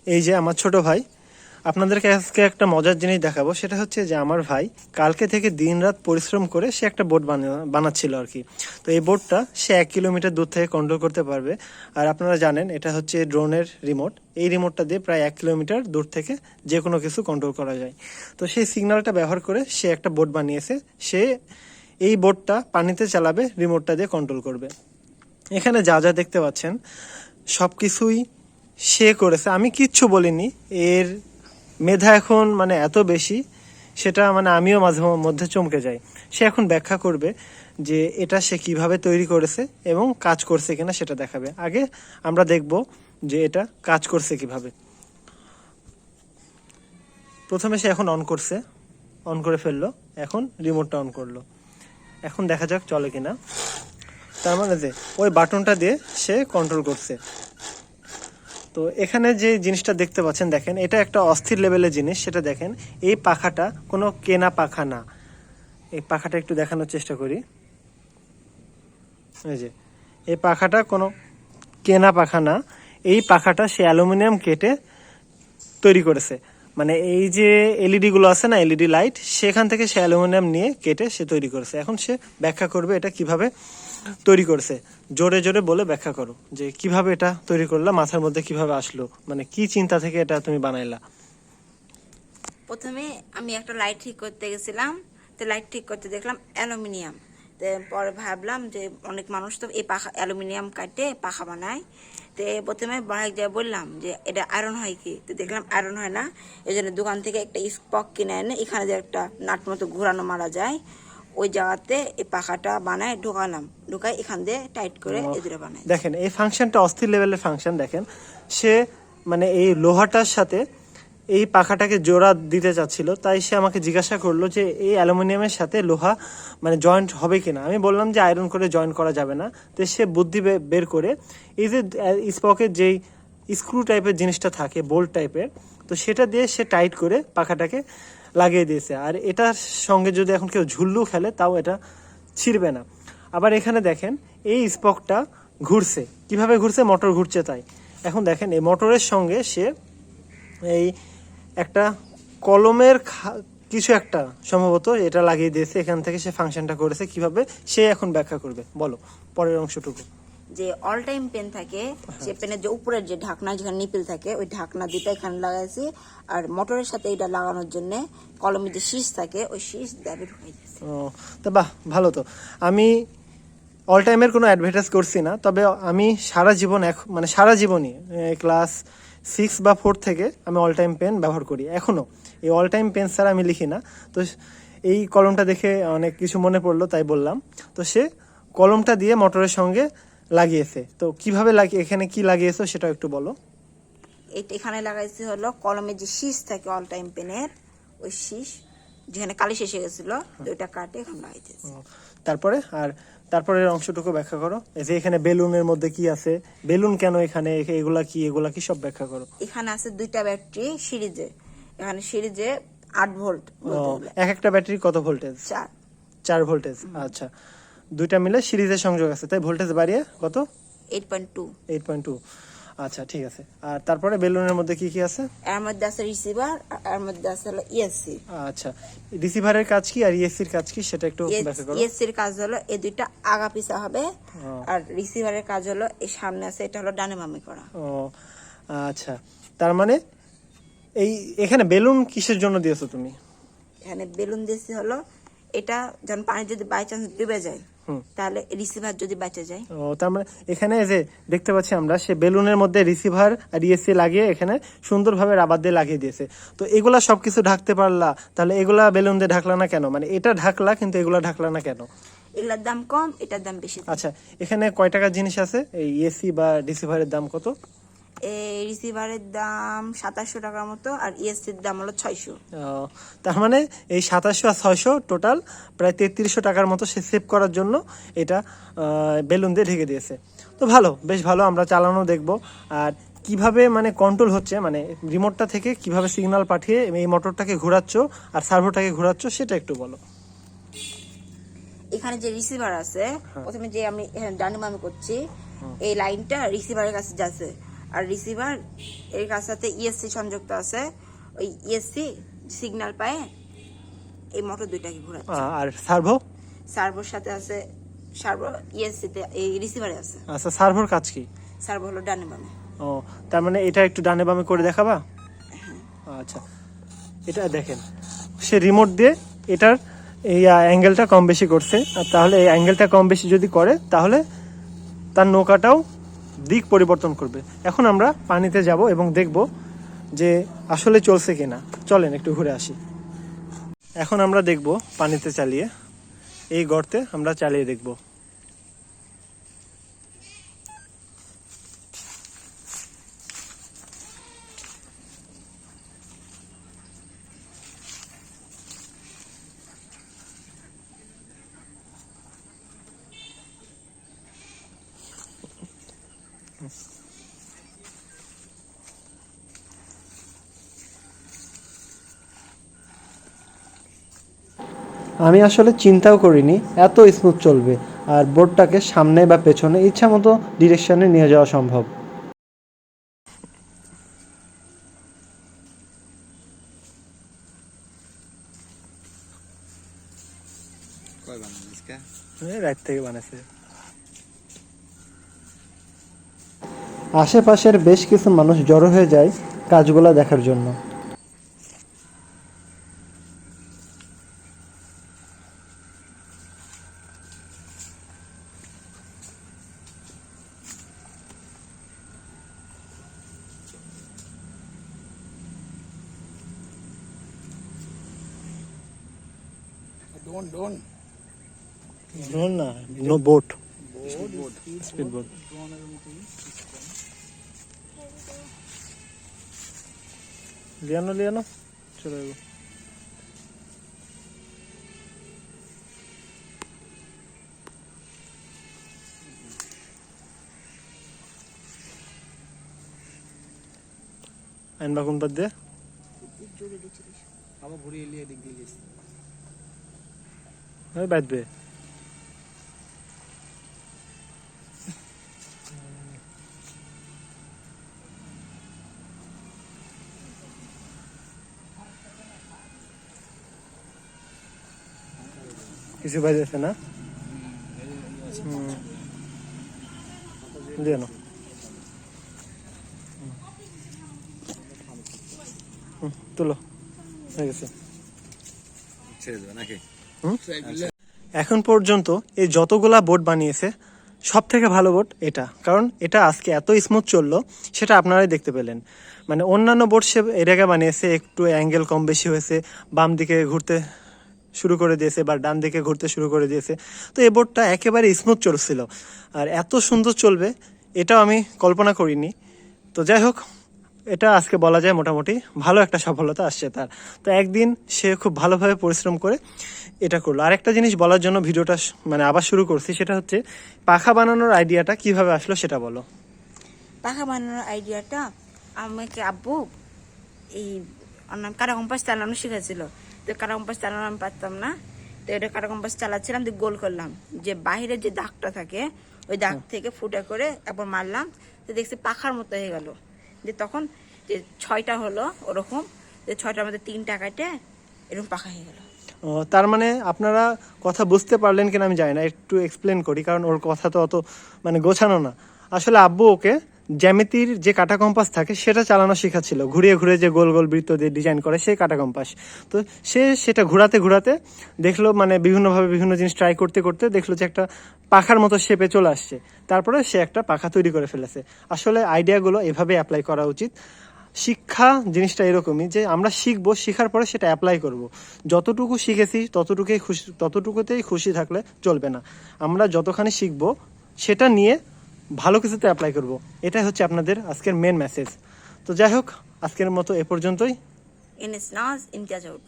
এই যে আমার ছোট ভাই, আপনাদেরকে আজকে একটা মজার জিনিস দেখাবো। সেটা হচ্ছে যে আমার ভাই কালকে থেকে দিনরাত পরিশ্রম করে সে একটা বোর্ড বানাচ্ছিল আর কি। তো এই বোর্ডটা সে 1 কিলোমিটার দূর থেকে কন্ট্রোল করতে পারবে। আর আপনারা জানেন এটা হচ্ছে ড্রোনের রিমোট। এই রিমোটটা দিয়ে প্রায় 1 কিলোমিটার দূর থেকে যে কোনো কিছু কন্ট্রোল করা যায়। তো সেই সিগন্যালটা ব্যবহার করে সে একটা বোর্ড বানিয়েছে। সে এই বোর্ডটা পানিতে চালাবে, রিমোটটা দিয়ে কন্ট্রোল করবে। এখানে যা যা দেখতে পাচ্ছেন সব কিছুই সে করেছে, আমি কিচ্ছু বলিনি। এর মেধা এখন মানে এত বেশি, সেটা মানে আমিও মাঝে মধ্যে চমকে যাই। সে এখন ব্যাখ্যা করবে যে এটা সে কিভাবে তৈরি করেছে এবং কাজ করছে কিনা সেটা দেখাবে। আগে আমরা দেখব যে এটা কাজ করছে কিভাবে। প্রথমে সে এখন অন করছে, অন করে ফেললো, এখন রিমোটটা অন করলো। এখন দেখা যাক চলে কিনা। তার মানে যে ওই বাটনটা দিয়ে সে কন্ট্রোল করছে। তো এখানে যে জিনিসটা দেখতে পাচ্ছেন, দেখেন এটা একটা অস্থির লেভেলের জিনিস। সেটা দেখেন, এই পাখাটা কোনো কেনা পাখা না। এই পাখাটা একটু দেখানোর চেষ্টা করি। এই যে এই পাখাটা কোনো কেনা পাখা না। এই পাখাটা সে অ্যালুমিনিয়াম কেটে তৈরি করেছে। মানে এই যে এলইডি গুলো আছে না, এলইডি লাইট, সেখান থেকে সে অ্যালুমিনিয়াম নিয়ে কেটে সে তৈরি করেছে। এখন সে ব্যাখ্যা করবে এটা কিভাবে তৈরি করেছে। জোরে জোরে বলে ব্যাখ্যা করো যে কিভাবে এটা তৈরি করলা, মাথার মধ্যে কিভাবে আসলো, মানে কি চিন্তা থেকে এটা তুমি বানাইলা। প্রথমে আমি একটা লাইট ঠিক করতে গেছিলাম, তো লাইট ঠিক করতে দেখলাম অ্যালুমিনিয়াম। তো পরে ভাবলাম যে অনেক মানুষ তো এই পাখা অ্যালুমিনিয়াম কাটে পাখা বানায়। তো প্রথমে বাড়ি যা বললাম যে এটা আয়রন হয় কি, তো দেখলাম আয়রন হয় না। এই জন্য দোকান থেকে একটা স্পক কিনে এনে এখানে যে একটা নাট মতো ঘোরানো মারা যায়, ওই জায়গাতে এই পাখাটা বানায় ঢুকাই এখান দিয়ে টাইট করে এদের বানায়। দেখেন এই ফাংশনটা অস্থির লেভেলের ফাংশন। দেখেন সে মানে এই লোহাটার সাথে এই পাখাটাকে জোড়া দিতে চাচ্ছিল, তাই সে আমাকে জিজ্ঞাসা করলো যে এই অ্যালুমিনিয়ামের সাথে লোহা মানে জয়েন্ট হবে কিনা। আমি বললাম যে আয়রন করে জয়েন্ট করা যাবে না। তো সে বুদ্ধি বের করে এই যে স্পকের যেই স্ক্রু টাইপের জিনিসটা থাকে, বোল্ট টাইপের, তো সেটা দিয়ে সে টাইট করে পাখাটাকে লাগিয়ে দিয়েছে। আর এটার সঙ্গে যদি এখন কেউ ঝুল্লু খেলে তাও এটা ছিঁড়বে না। আবার এখানে দেখেন এই স্পকটা ঘুরছে, কিভাবে ঘুরছে, মোটর ঘুরছে তাই। এখন দেখেন এই মোটরের সঙ্গে সে এই একটা কলমের কিছু একটা সম্ভবত এটা লাগিয়ে দিয়েছে। এখান থেকে সে ফাংশনটা করেছে কিভাবে, সে এখন ব্যাখ্যা করবে। বলো পরের অংশটুকু। যে অল টাইম পেন থাকে, সে পেনের যে উপরের যে ঢাকনা, যেখানে নিপিল থাকে, ওই ঢাকনা দুটা এখানে লাগাইছি। আর মোটরের সাথে এটা লাগানোর জন্য কলমের যে শীষ থাকে, ওই শীষ দাবি ঢুকাই দিয়েছি। ও তা বাহ, ভালো তো। আমি অল টাইমের কোনো অ্যাডভার্টাইজ করছি না, তবে আমি সারা জীবন মানে সারা জীবনই ক্লাস 6 বা 4 থেকে আমি অল টাইম পেন ব্যবহার করি এখনো। এই অল টাইম পেন ছাড়া আমি লিখি না। তো এই কলমটা দেখে অনেক কিছু মনে পড়লো তাই বললাম। তো সে কলমটা দিয়ে মোটরের সঙ্গে লাগিয়েছে। তো কিভাবে এখানে কি লাগিয়েছো সেটা একটু বলো। এখানে লাগাইছি হলো কলমের যে শীষ থাকে অল টাইম পেনের, ওই শীষ যেখানে কালি শেষে গেছিল ওইটা কাটে এখানে লাগাইতেছি। তারপরে তারপরের অংশটুকু ব্যাখ্যা করো। এই যে এখানে বেলুনের মধ্যে কি আছে, বেলুন কেন এখানে, এগুলা কি সব ব্যাখ্যা করো। এখানে আছে দুইটা ব্যাটারি সিরিজে, এখানে সিরিজে 8 ভোল্ট। এক একটা ব্যাটারি কত ভোল্টেজ? 4 ভোল্টেজ। আচ্ছা, দুইটা মিলে সিরিজের সংযোগ আছে, তাই ভোল্টেজ বাড়িয়ে কত? 8.2। আচ্ছা ঠিক আছে। আর তারপরে বেলুনের মধ্যে কি কি আছে? এর মধ্যে আছে রিসিভার, এর মধ্যে আছে হলো ইএসসি। আচ্ছা, রিসিভারের কাজ কি আর ইএসসির কাজ কি সেটা একটু ব্যাখ্যা করো। ইএসসির কাজ হলো এই দুইটা আগা পিছা হবে, আর রিসিভারের কাজ হলো এই সামনে আছে, এটা হলো ডানে বামে করা। ও আচ্ছা, তার মানে এখানে বেলুন কিসের জন্য দিয়েছো তুমি? এখানে বেলুন দিয়েছি হলো এটা যখন পানি যদি বাই চান্স ডুবে যায় তাহলে রিসিভার যদি বাঁচে যায়। ও তার মানে এখানে যে দেখতে পাচ্ছি আমরা, সে বেলুনের মধ্যে রিসিভার আর ইএসসি লাগিয়ে এখানে সুন্দরভাবে রাবার দিয়ে লাগিয়ে দিয়েছে। তো এগুলা সবকিছু ঢাকতে পারলা, তাহলে এগুলা বেলুন দিয়ে ঢাকলা না কেন? মানে এটা ঢাকলা কিন্তু এগুলা ঢাকলা না কেন? এগুলার দাম কম, এটার দাম বেশি। আচ্ছা, এখানে কয় টাকার জিনিস আছে? এই ইএসসি বা রিসিভারের দাম কত? এই রিসিভারের দাম 2700 টাকার মতো, আর ইএসসির দাম হলো 600। তার মানে এই 2700 আর 600 টোটাল প্রায় 3300 টাকার মতো সে সেভ করার জন্য এটা বেলুন দিয়ে ঢেকে দিয়েছে। তো ভালো, বেশ ভালো। আমরা চালানো দেখবো। আর কিভাবে মানে কন্ট্রোল হচ্ছে, মানে রিমোটটা থেকে কিভাবে সিগন্যাল পাঠিয়ে এই মোটরটাকে ঘোরাচ্ছ আর সার্ভোটাকে ঘোরাচ্ছ সেটা একটু বলো। এখানে যে রিসিভার আছে, প্রথমে যে আমি ডানে বামে করছি, এই লাইনটা রিসিভারের কাছে যাচ্ছে, আর রিসিভার এর সাথে ইএসসি সংযুক্ত আছে, ওই ইএসসি সিগন্যাল পায় এই মোটর দুইটাকে ঘোরাচ্ছে। আর সার্ভোর সাথে আছে, সার্ভো ইএসসিতে এই রিসিভারে আছে। আচ্ছা, সার্ভোর কাজ কি? সার্ভো হলো ডানে বামে। ও, তার মানে এটা একটু ডানে বামে করে দেখাবা? আচ্ছা, এটা দেখেন, সে রিমোট দিয়ে এটার এই অ্যাঙ্গেলটা কম বেশি করছে, আর তাহলে এই অ্যাঙ্গেলটা কম বেশি যদি করে তাহলে তার নৌকাটাও দিক পরিবর্তন করবে। এখন আমরা পানিতে যাব এবং দেখব যে আসলে চলছে কিনা। চলেন একটু ঘুরে আসি। এখন আমরা দেখব পানিতে চালিয়ে, এই গর্তে আমরা চালিয়ে দেখব। আমি আসলে চিন্তাও করিনি এত স্মুথ চলবে, আর বোটটাকে সামনে বা পেছনে ইচ্ছা মতো ডিরেকশনে নিয়ে যাওয়া সম্ভব। রাত থেকে বানাইছে। আশেপাশের বেশ কিছু মানুষ জড়ো হয়ে যায় কাজগুলো দেখার জন্য। Drone না, no boat. Speed boat. লিয়ানো চলে যাবো। আইনবা কোন পথ দিয়ে? আবার ঘুরে এলিয়ে দিক দিয়ে গেছে। ওই বাঁধবে। কিছু বাজেছে না? দিয়ে নাও। তুলো, হয়ে গেছে। এখন পর্যন্ত এই যতগুলা বোট বানিয়েছে সব থেকে ভালো বোট এটা, কারণ এটা আজকে এত স্মুথ চললো সেটা আপনারাই দেখতে পেলেন। মানে অন্যান্য বোট সে এর আগে বানিয়েছে, একটু অ্যাঙ্গেল কম বেশি হয়েছে, বাম দিকে ঘুরতে শুরু করে দিয়েছে বা ডান দিকে ঘুরতে শুরু করে দিয়েছে। তো এই বোটটা একেবারে স্মুথ চলছিল, আর এত সুন্দর চলবে এটাও আমি কল্পনা করিনি। তো যাই হোক, এটা আজকে বলা যায় মোটামুটি ভালো একটা সফলতা আসছে তার। তো একদিন সে খুব ভালোভাবে পরিশ্রম করে এটা করলো। আর একটা জিনিস বলার জন্য ভিডিওটা মানে আবার শুরু করছি, সেটা হচ্ছে পাখা বানানোর আইডিয়াটা কিভাবে আসলো সেটা বলো। পাখা বানানোর আইডিয়াটা আমাকে আব্বু এই কারা কম্পাস চালানো শিখেছিল। তো কারা কম্পাস চালানো আমি পারতাম না, তো এটা কারা কম্পাস চালাচ্ছিলাম, তো গোল করলাম, যে বাহিরে যে দাগটা থাকে ওই দাগ থেকে ফুটা করে একবার মারলাম, তো দেখছি পাখার মতো হয়ে গেল। যে তখন যে 6টা হলো ওরকম, যে 6টার মধ্যে 3টা কাটে এরকম পাখা হয়ে গেল। তার মানে আপনারা কথা বুঝতে পারলেন কিনা আমি জানি না, একটু এক্সপ্লেন করি, কারণ ওর কথা তো অত মানে গোছানো না। আসলে আব্বু ওকে জ্যামিতির যে কাঁটা কম্পাস থাকে সেটা চালানো শেখাচ্ছিল, ঘুরিয়ে ঘুরে যে গোল গোল বৃত্ত দিয়ে ডিজাইন করে সেই কাঁটা কম্পাস। তো সে সেটা ঘোরাতে ঘোরাতে দেখলো, মানে বিভিন্নভাবে বিভিন্ন জিনিস ট্রাই করতে করতে দেখলো যে একটা পাখার মতো শেপে চলে আসছে। তারপরে সে একটা পাখা তৈরি করে ফেলেছে। আসলে আইডিয়াগুলো এভাবে অ্যাপ্লাই করা উচিত। শিক্ষা জিনিসটা এরকমই যে আমরা শিখবো, শেখার পরে সেটা অ্যাপ্লাই করব। যতটুকু শিখেছি ততটুকুতেই খুশি থাকলে চলবে না। আমরা যতখানি শিখবো সেটা নিয়ে ভালো কিছুতে অ্যাপ্লাই করব। এটাই হচ্ছে আপনাদের আজকের মেন মেসেজ। তো যাই হোক, আজকের মতো এ পর্যন্তই। ইনস নাজ ইমতিয়াজ আউট।